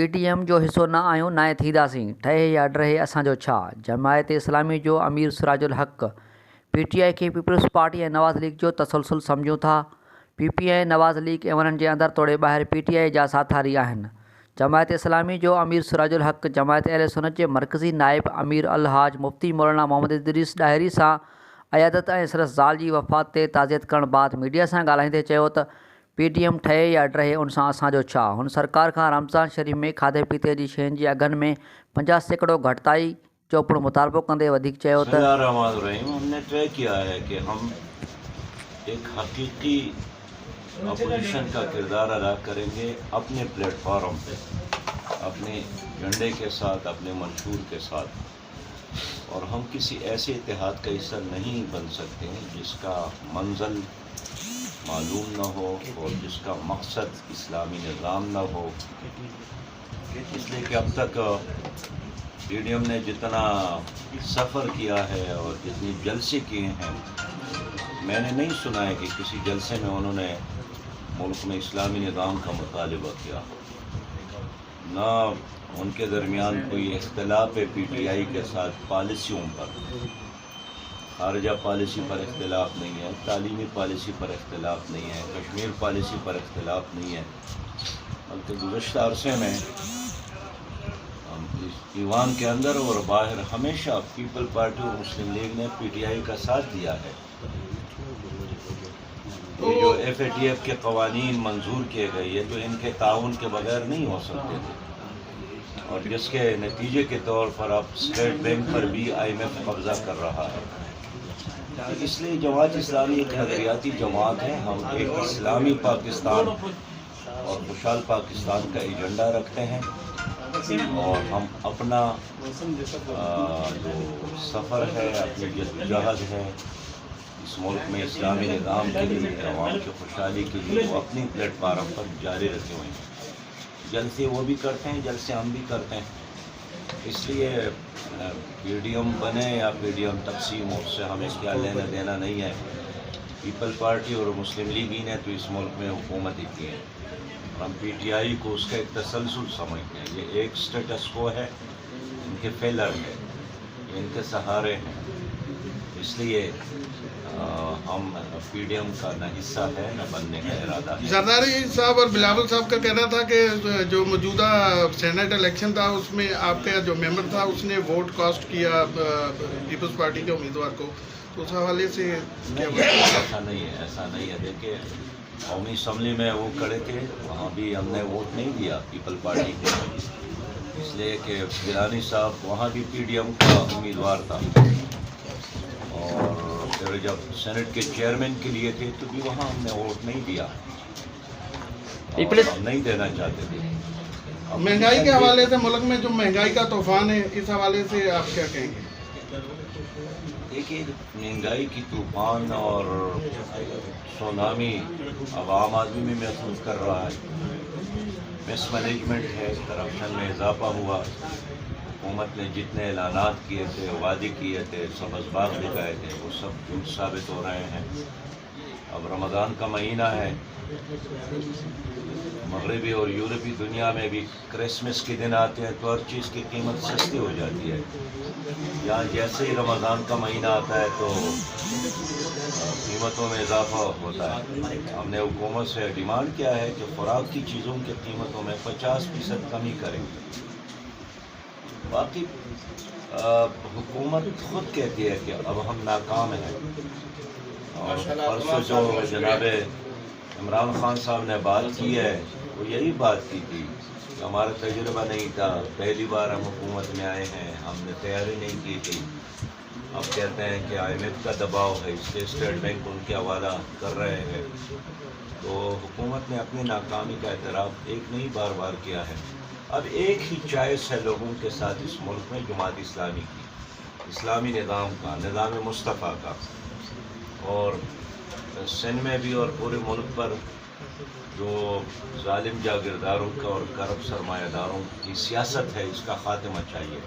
PTM जो हिस्सो न आहियूं नाहे थींदासीं, ठहे या डरे असांजो छा। जमायत इस्लामी जो अमीर सिराजुल हक़ PTI खे पीपल्स पार्टी ऐं नवाज़ लीग जो तसलसल सम्झूं था। PPI नवाज़ लीग ऐं उन्हनि जे अंदरि तोड़े ॿाहिरि PTI जा साथारी आहिनि। जमायत इस्लामी जो अमीर सिराजुल हक़ जमायत अहले सुन्नत जे मरकज़ी नाइब अमीर अलहाज मुफ्ती मौलाना मोहम्मद इदरीस ॾाहिरी सां अयादत ऐं सिरस ज़ाल जी वफ़ात ते ताज़ियत करण बाद मीडिया सां ॻाल्हाईंदे चयो त PTM ठहे या डरे उन सां असांजो छा। हुन सरकार खां रमज़ान शरीफ़ में खाधे पीते जी शयुनि जी अघनि में 50% घटिताई जो पिणु मुतालबो कंदे वधीक चयो त हमने तय किया है कि हम एक हकीकी अपोजिशन का किरदार अदा करेंगे अपने प्लेटफॉर्म पे, अपने झंडे के साथ, अपने मंशूर के साथ, और हम किसी ऐसे इत्तेहाद का हिस्सा नहीं बन सकते हैं जिसका मंज़िल मालूम न हो और जिसका मकसद इस्लामी निज़ाम न हो। इसलिए कि अब तक PTM ने जितना सफ़र किया है और जितनी जलसे किए हैं, मैंने नहीं सुना है कि किसी जलसे में उन्होंने मुल्क में इस्लामी निज़ाम का मुतालबा किया। न उनके दरमियान कोई इख्तिलाफ है PTI के साथ पॉलिसियों पर, खारजा पॉलिसी पर इख्तिलाफ नहीं है, तालीमी पॉलिसी पर इख्तिलाफ नहीं है, कश्मीर पॉलिसी पर इख्तिलाफ नहीं है। बल्कि गुज़श्ता अरसे में ईवान के अंदर और बाहर हमेशा पीपल पार्टी और मुस्लिम लीग ने PTI का साथ दिया है। ये जो FATF के कवानीन मंजूर किए गए, ये जो इनके ताउन के बगैर नहीं हो सकते थे, और जिसके नतीजे के तौर पर अब स्टेट बैंक पर भी IMF कब्जा कर रहा है। इसलिए जमात इस्लामी एक नज़रियाती जमात है। हम एक इस्लामी पाकिस्तान और खुशहाल पाकिस्तान का एजेंडा रखते हैं, और हम अपना जो सफ़र है, अपनी जद्दोजहद है इस मुल्क में इस्लामी निज़ाम के लिए, अवाम की खुशहाली के लिए, वो अपनी प्लेटफार्म पर जारी रखे हुए हैं। जलसे वो भी करते हैं, जलसे हम भी करते हैं। इसलिए PTM बने या PTM तकसीम, उससे हमें क्या लेना देना नहीं है। पीपल पार्टी और मुस्लिम लीग ही ने तो इस मुल्क में हुकूमत ही की है, और हम PTI को उसका एक तसलसल समझते हैं। ये एक स्टेटस को है, इनके फेलर है, इनके सहारे हैं। इसलिए हम PTM का न हिस्सा है न बनने का इरादा है। जरदारी साहब और बिलावल साहब का कहना था कि जो मौजूदा सेनेट इलेक्शन था उसमें आपका जो मेंबर था उसने वोट कास्ट किया पीपल्स पार्टी के उम्मीदवार को, तो उस हवाले से ऐसा नहीं है। देखिए, कौमी असम्बली में वो खड़े थे, वहाँ भी हमने वोट नहीं दिया पीपल पार्टी को, इसलिए कि गिलानी साहब वहाँ भी PTM का उम्मीदवार था, और फिर जब सेनेट के चेयरमैन के लिए थे तो भी वहाँ हमने वोट नहीं दिया, और हम नहीं देना चाहते थे। महंगाई के हवाले से मुल्क में जो महंगाई का तूफान है, इस हवाले से आप क्या कहेंगे? देखिए, महंगाई की तूफान और सुनामी अब आम आदमी में महसूस कर रहा है। मिसमैनेजमेंट है, करप्शन में इजाफा हुआ। हुकूमत ने जितने ऐलानात किए थे, वादे किए थे, सबज़ बाग दिखाए थे, वो सब झूठ साबित हो रहे हैं। अब रमज़ान का महीना है, मगरबी और यूरोपी दुनिया में भी क्रिसमस के दिन आते हैं तो हर चीज़ की कीमत सस्ती हो जाती है। यहाँ जैसे ही रमज़ान का महीना आता है तो कीमतों में इजाफा होता है। हमने हुकूमत से डिमांड किया है कि खुराक की चीज़ों की कीमतों में 50% कमी करेंगे। बाकी हुकूमत खुद कहती है कि अब हम नाकाम हैं, और परसों जो जनाब इमरान खान साहब ने बात की है, वो यही बात की थी कि हमारा तजुर्बा नहीं था, पहली बार हम हुकूमत में आए हैं, हमने तैयारी नहीं की थी। अब कहते हैं कि IMF का दबाव है, इसलिए स्टेट बैंक उनके हवाला कर रहे हैं। तो हुकूमत ने अपनी नाकामी का एतराफ़ एक नहीं बार किया है। अब एक ही चॉइस है लोगों के साथ इस मुल्क में, जमात इस्लामी की, इस्लामी निज़ाम का, निज़ाम मुस्तफ़ा का, और सिंध में भी और पूरे मुल्क पर जो जालिम जागीरदारों का और करप्ट सरमायादारों की सियासत है, इसका खात्मा चाहिए।